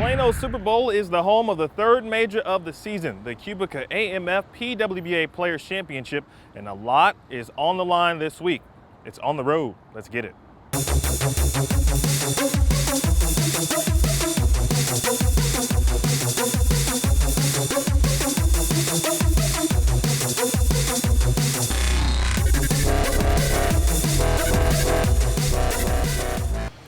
Plano Super Bowl is the home of the third major of the season, the QubicaAMF PWBA Players Championship, and a lot is on the line this week. It's on the road. Let's get it.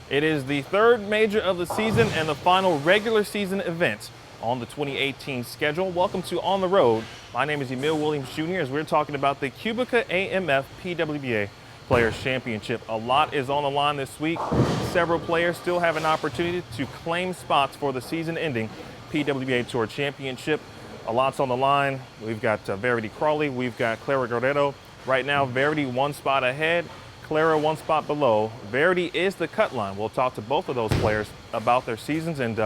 It is the third major of the season and the final regular season event on the 2018 schedule. Welcome to On the Road. My name is Emil Williams Jr. as we're talking about the QubicaAMF PWBA Players Championship. A lot is on the line this week. Several players still have an opportunity to claim spots for the season-ending PWBA Tour Championship. A lot's on the line. We've got Verity Crawley. We've got Clara Guerrero. Right now, Verity one spot ahead. Clara one spot below. Verity is the cut line. We'll talk to both of those players about their seasons and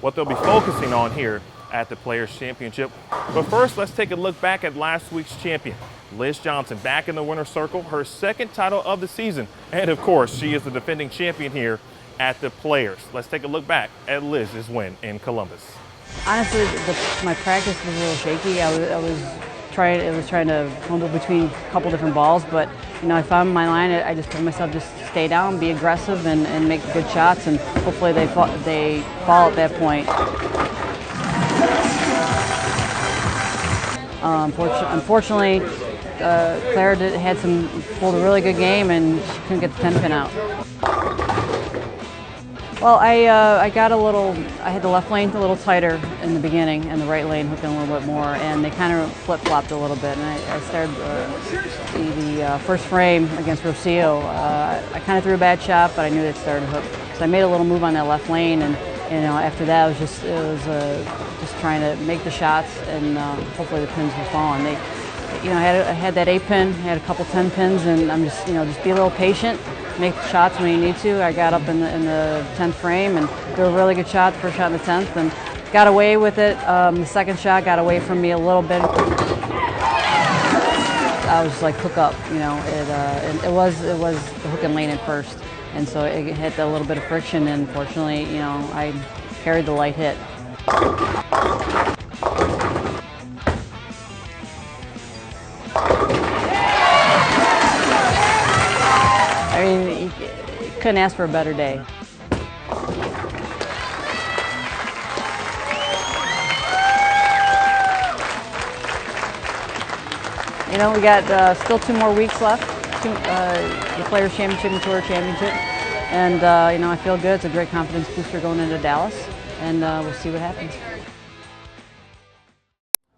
what they'll be focusing on here at the Players Championship. But first, let's take a look back at last week's champion, Liz Johnson, back in the winner's circle, her second title of the season. And of course, she is the defending champion here at the Players. Let's take a look back at Liz's win in Columbus. Honestly, my practice was a little shaky. I was trying to fumble between a couple different balls, but I found my line. I just told myself just stay down, be aggressive, and make good shots, and hopefully they fall at that point. Unfortunately, Clara pulled a really good game, and she couldn't get the 10 pin out. Well, I had the left lane a little tighter in the beginning and the right lane hooking a little bit more, and they kind of flip-flopped a little bit, and I started the first frame against Rocio. I kind of threw a bad shot, but I knew they'd start to hook. So I made a little move on that left lane, and after that it was just trying to make the shots, and hopefully the pins were falling. I had that 8 pin, I had a couple 10 pins, and I'm just be a little patient. Make the shots when you need to. I got up in the 10th frame and threw a really good shot, the first shot in the 10th, and got away with it. The second shot got away from me a little bit. I was like hook up, it was the hook and lane at first, and so it hit a little bit of friction, and fortunately, I carried the light hit. I mean, you couldn't ask for a better day. We got still 2 more weeks left, the Players Championship and Tour Championship, and I feel good. It's a great confidence booster going into Dallas, and we'll see what happens.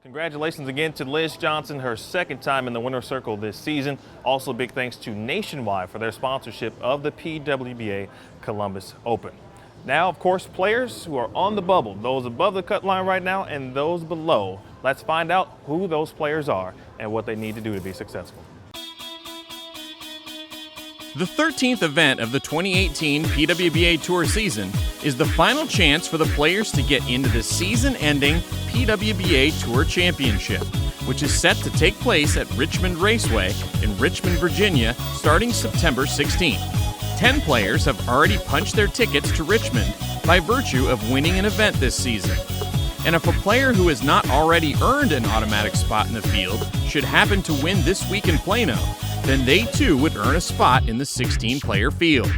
Congratulations again to Liz Johnson, her second time in the winner's circle this season. Also, big thanks to Nationwide for their sponsorship of the PWBA Columbus Open. Now, of course, players who are on the bubble, those above the cut line right now and those below. Let's find out who those players are and what they need to do to be successful. The 13th event of the 2018 PWBA Tour season is the final chance for the players to get into the season-ending PWBA Tour Championship, which is set to take place at Richmond Raceway in Richmond, Virginia, starting September 16th. 10 players have already punched their tickets to Richmond by virtue of winning an event this season. And if a player who has not already earned an automatic spot in the field should happen to win this week in Plano, then they too would earn a spot in the 16-player field.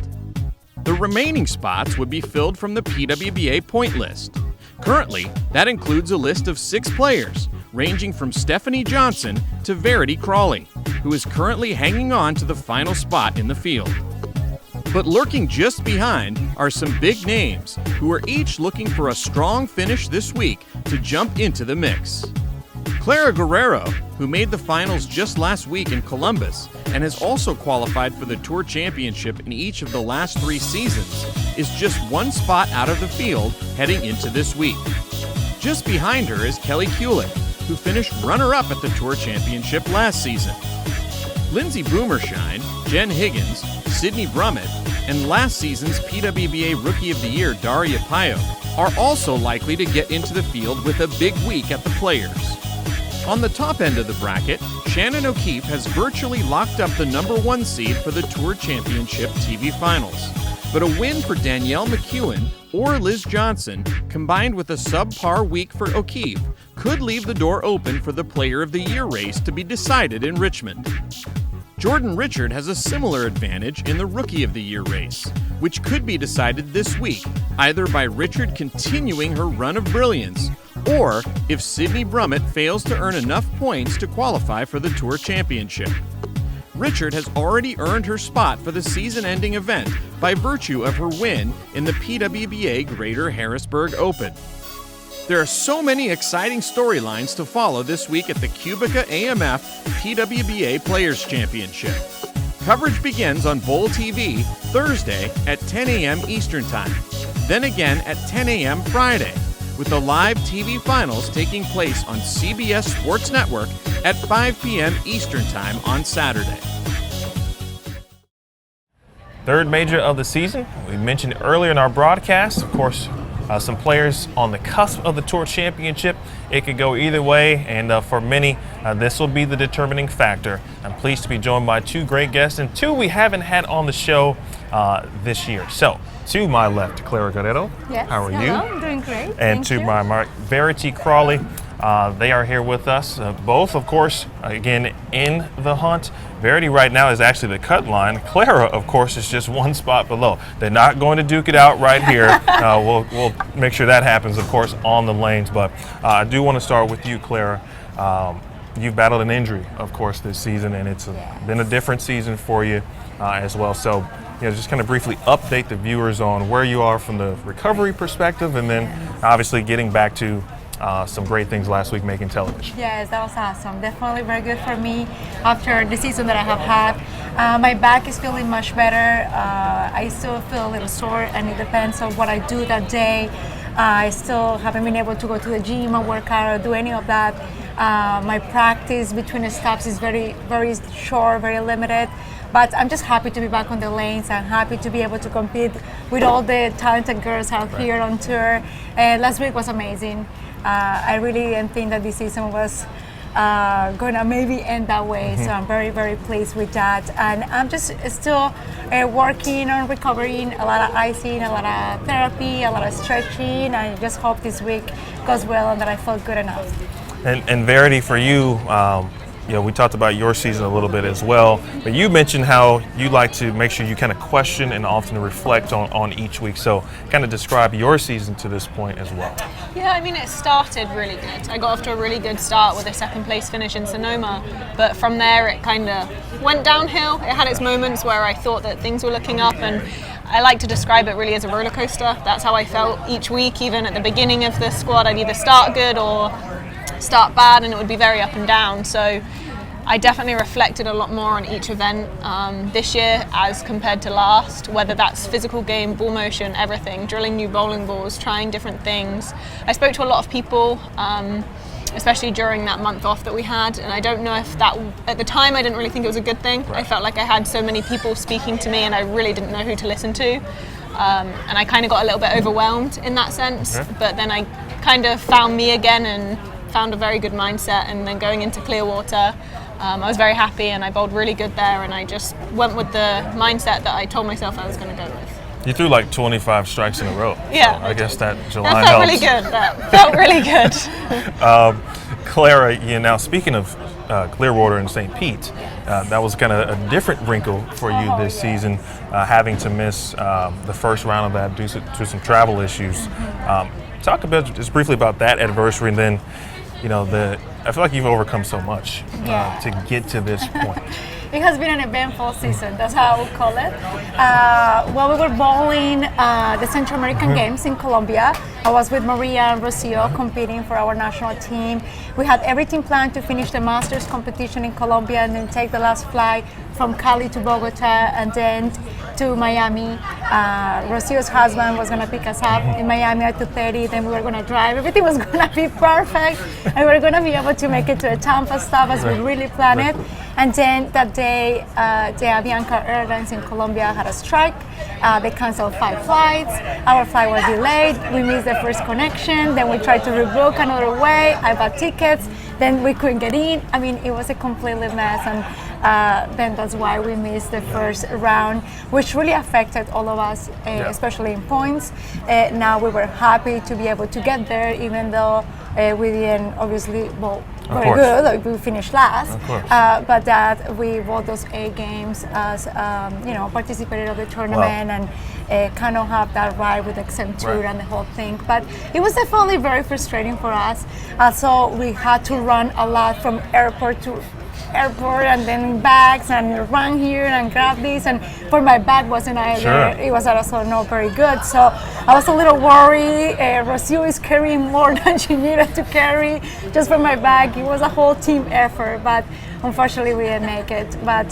The remaining spots would be filled from the PWBA point list. Currently, that includes a list of 6 players, ranging from Stephanie Johnson to Verity Crawley, who is currently hanging on to the final spot in the field. But lurking just behind are some big names who are each looking for a strong finish this week to jump into the mix. Clara Guerrero, who made the finals just last week in Columbus and has also qualified for the Tour Championship in each of the last 3 seasons, is just 1 spot out of the field heading into this week. Just behind her is Kelly Kulick, who finished runner-up at the Tour Championship last season. Lindsay Boomershine, Jen Higgins, Sydney Brummett, and last season's PWBA Rookie of the Year Daria Pio are also likely to get into the field with a big week at the Players. On the top end of the bracket, Shannon O'Keefe has virtually locked up the #1 seed for the Tour Championship TV Finals. but a win for Danielle McEwen or Liz Johnson, combined with a subpar week for O'Keefe, could leave the door open for the Player of the Year race to be decided in Richmond. Jordan Richard has a similar advantage in the Rookie of the Year race, which could be decided this week, either by Richard continuing her run of brilliance, or if Sydney Brummett fails to earn enough points to qualify for the Tour Championship. Richard has already earned her spot for the season-ending event by virtue of her win in the PWBA Greater Harrisburg Open. There are so many exciting storylines to follow this week at the QubicaAMF PWBA Players Championship. Coverage begins on Bowl TV Thursday at 10 a.m. Eastern Time, then again at 10 a.m. Friday, with the live TV finals taking place on CBS Sports Network at 5 p.m. Eastern Time on Saturday. Third major of the season. We mentioned earlier in our broadcast, of course, some players on the cusp of the Tour Championship. It could go either way, and for many, this will be the determining factor. I'm pleased to be joined by two great guests, and two we haven't had on the show this year. So, to my left, Clara Guerrero. Yes. How are Hello, you? I'm doing great. And Thank to you. my Verity, Crawley. They are here with us. Both, of course, again, in the hunt. Verity right now is actually the cut line. Clara, of course, is just one spot below. They're not going to duke it out right here. We'll make sure that happens, of course, on the lanes. But I do want to start with you, Clara. You've battled an injury, of course, this season, and it's been a different season for you as well. So, just kind of briefly update the viewers on where you are from the recovery perspective, and then obviously getting back to some great things last week making television. Yes, that was awesome. Definitely very good for me after the season that I have had. My back is feeling much better. I still feel a little sore, and it depends on what I do that day. I still haven't been able to go to the gym or work out or do any of that. My practice between the stops is very, very short, very limited. But I'm just happy to be back on the lanes. I'm happy to be able to compete with all the talented girls out here on tour. And last week was amazing. I really didn't think that this season was going to maybe end that way. So I'm very, very pleased with that. And I'm just still working on recovering, a lot of icing, a lot of therapy, a lot of stretching. I just hope this week goes well and that I feel good enough. And Verity, for you, we talked about your season a little bit as well, but you mentioned how you like to make sure you kind of question and often reflect on each week. So kind of describe your season to this point as well. Yeah, I mean, it started really good. I got off to a really good start with a second place finish in Sonoma, but from there it kind of went downhill. It had its moments where I thought that things were looking up, and I like to describe it really as a roller coaster. That's how I felt each week. Even at the beginning of the squad, I'd either start good or start bad, and it would be very up and down. So I definitely reflected a lot more on each event this year as compared to last, whether that's physical game, ball motion, everything, drilling new bowling balls, trying different things. I spoke to a lot of people, especially during that month off that we had, and I don't know if that, at the time I didn't really think it was a good thing. Right. I felt like I had so many people speaking to me and I really didn't know who to listen to. And I kind of got a little bit overwhelmed in that sense, but then I kind of found me again and found a very good mindset, and then going into Clearwater, I was very happy and I bowled really good there, and I just went with the mindset that I told myself I was going to go with. You threw like 25 strikes in a row. Yeah. So I guess that July That helps. felt really good. That felt really good. Clara, now speaking of Clearwater and St. Pete, that was kind of a different wrinkle for you this season, having to miss the first round of that due to some travel issues. Talk a bit, just briefly, about that adversity, and then, I feel like you've overcome so much to get to this point. It has been an eventful season, that's how I would call it. While we were bowling the Central American Games in Colombia, I was with Maria and Rocio competing for our national team. We had everything planned to finish the Masters competition in Colombia and then take the last flight from Cali to Bogota and then to Miami. Rocio's husband was going to pick us up in Miami at 2:30, then we were going to drive. Everything was going to be perfect, and we were going to be able to make it to the Tampa stop as we really planned it. And then that day, the Avianca Airlines in Colombia had a strike. They canceled 5 flights. Our flight was delayed. We missed the first connection. Then we tried to rebook another way. I bought tickets. Then we couldn't get in. I mean, it was a completely mess. And then that's why we missed the first round, which really affected all of us, especially in points. Now we were happy to be able to get there, even though we didn't obviously very good. Like we finished last, but that we won those 8 games as participated of the tournament and kind of have that ride with Exempt Tour and the whole thing. But it was definitely very frustrating for us. So we had to run a lot from airport to airport and then bags and run here and grab this, and for my bag wasn't either. It was also not very good, so I was a little worried. Rocio is carrying more than she needed to carry just for my bag. It was a whole team effort, but unfortunately we didn't make it. But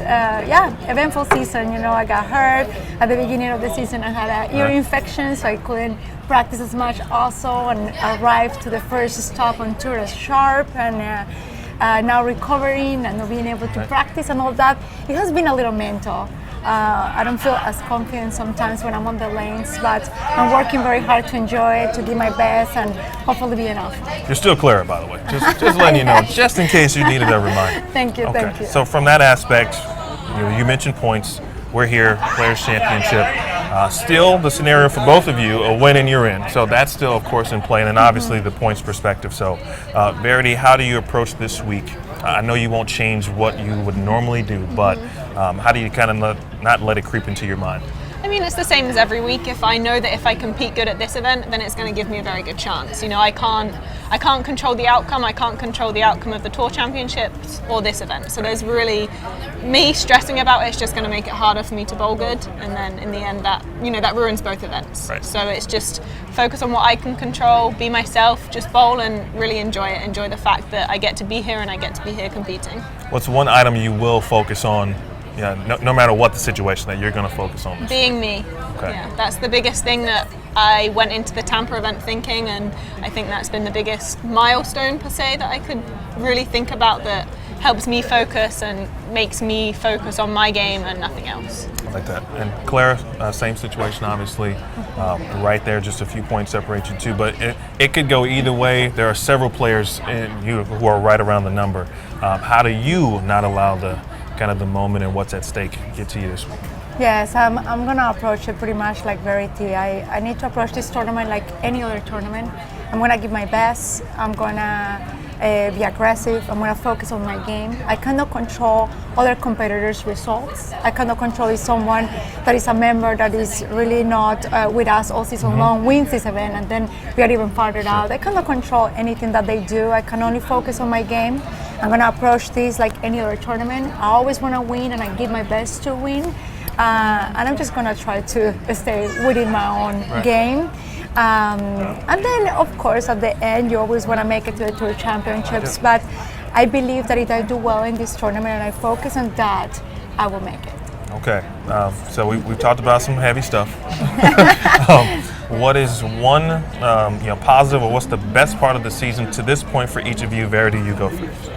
eventful season. I got hurt at the beginning of the season. I had an ear infection, so I couldn't practice as much also, and arrived to the first stop on tour as sharp, and now recovering and not being able to practice and all that. It has been a little mental. I don't feel as confident sometimes when I'm on the lanes, but I'm working very hard to enjoy it, to give my best, and hopefully be enough. You're still Clara, by the way. Just letting you know, just in case you needed a reminder. Thank you, thank you. So from that aspect, you mentioned points. We're here, Players Championship. Still, the scenario for both of you, a win and you're in. So that's still, of course, in play, and then obviously the points perspective. So, Verity, how do you approach this week? I know you won't change what you would normally do, but how do you kind of not let it creep into your mind? I mean, it's the same as every week. If I know that if I compete good at this event, then it's going to give me a very good chance. I can't control the outcome. I can't control the outcome of the Tour Championships or this event. So there's really, me stressing about it's just going to make it harder for me to bowl good. And then in the end, that ruins both events. Right. So it's just focus on what I can control, be myself, just bowl and really enjoy it. Enjoy the fact that I get to be here and I get to be here competing. What's one item you will focus on? No matter what the situation, that you're going to focus on? Being me. Okay. Yeah, that's the biggest thing that I went into the Tampa event thinking, and I think that's been the biggest milestone per se that I could really think about, that helps me focus and makes me focus on my game and nothing else. I like that. And Clara, same situation, obviously. Right there, just a few points separate you two, but it could go either way. There are several players who are right around the number. How do you not allow the moment and what's at stake get to you this week? Yes, I'm going to approach it pretty much like Verity. I need to approach this tournament like any other tournament. I'm going to give my best. I'm going to be aggressive. I'm going to focus on my game. I cannot control other competitors' results. I cannot control if someone that is a member that is really not with us all season long wins this event and then we are even farther out. I cannot control anything that they do. I can only focus on my game. I'm going to approach this like any other tournament. I always want to win and I give my best to win. And I'm just going to try to stay within my own game. And then, of course, at the end, you always want to make it to the Tour Championships. But I believe that if I do well in this tournament and I focus on that, I will make it. Okay. So we've talked about some heavy stuff. What is one positive, or what's the best part of the season to this point for each of you? Verity, you go first.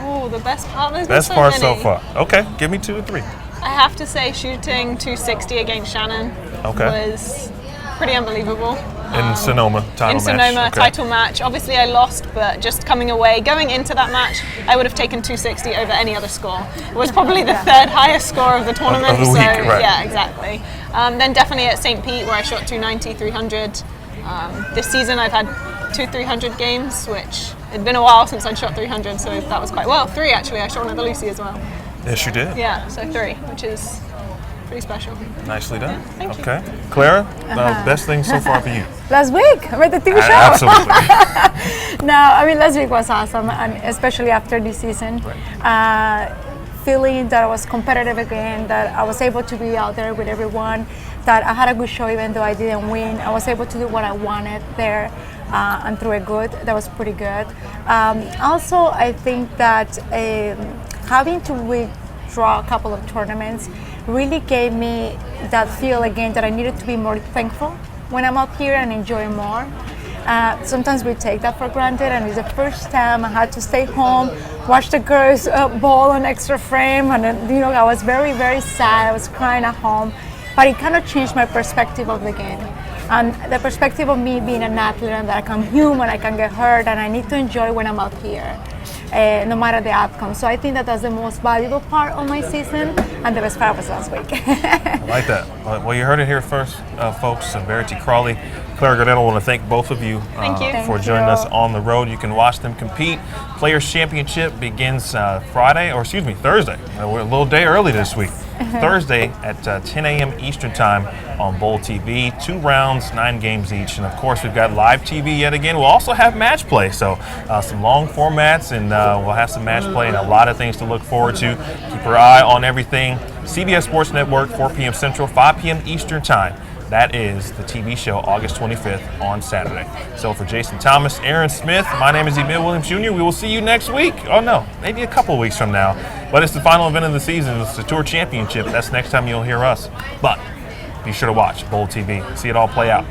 Oh, the best part? Best part so far. Okay, give me 2 or 3. I have to say shooting 260 against Shannon was pretty unbelievable. In Sonoma, title match. Obviously I lost, but just coming away, going into that match, I would have taken 260 over any other score. It was probably the third highest score of the tournament. Of the week, right. Yeah, exactly. Then definitely at St. Pete, where I shot 290, 300. This season I've had 2 300 games, which it'd been a while since I'd shot 300, so that was quite well. 3 actually. I shot one at the Lucy as well. Yes, you did. Yeah, so 3, which is pretty special. Nicely done. Yeah, thank you. Clara, best thing so far for you? Last week, I made the TV show. Absolutely. No, I mean, last week was awesome, and especially after this season. Feeling that I was competitive again, that I was able to be out there with everyone, that I had a good show even though I didn't win. I was able to do what I wanted there and threw it good. That was pretty good. Also, I think that having to withdraw a couple of tournaments really gave me that feel again that I needed to be more thankful when I'm out here and enjoy more. Sometimes we take that for granted, and it's the first time I had to stay home, watch the girls ball on extra frame, and I was very, very sad. I was crying at home, but it kind of changed my perspective of the game. And the perspective of me being an athlete and that I'm human, I can get hurt, and I need to enjoy when I'm out here. no matter the outcome. So I think that that's the most valuable part of my season, and the best part was last week. I like that. Well, you heard it here first, folks. Verity, Crawley, Clara, Guerrero, I want to thank both of you Thank you. for joining us on the road. You can watch them compete. Players Championship begins Thursday. We're a little day early this week. Thursday at 10 a.m. Eastern Time on Bowl TV. 2 rounds, 9 games each. And of course, we've got live TV yet again. We'll also have match play. So some long formats, and we'll have some match play and a lot of things to look forward to. Keep your eye on everything. CBS Sports Network, 4 p.m. Central, 5 p.m. Eastern Time. That is the TV show August 25th on Saturday. So for Jason Thomas, Aaron Smith, my name is Emil Williams Jr. We will see you next week. Oh no, maybe a couple weeks from now. But it's the final event of the season. It's the Tour Championship. That's next time you'll hear us. But be sure to watch Bowl TV. See it all play out.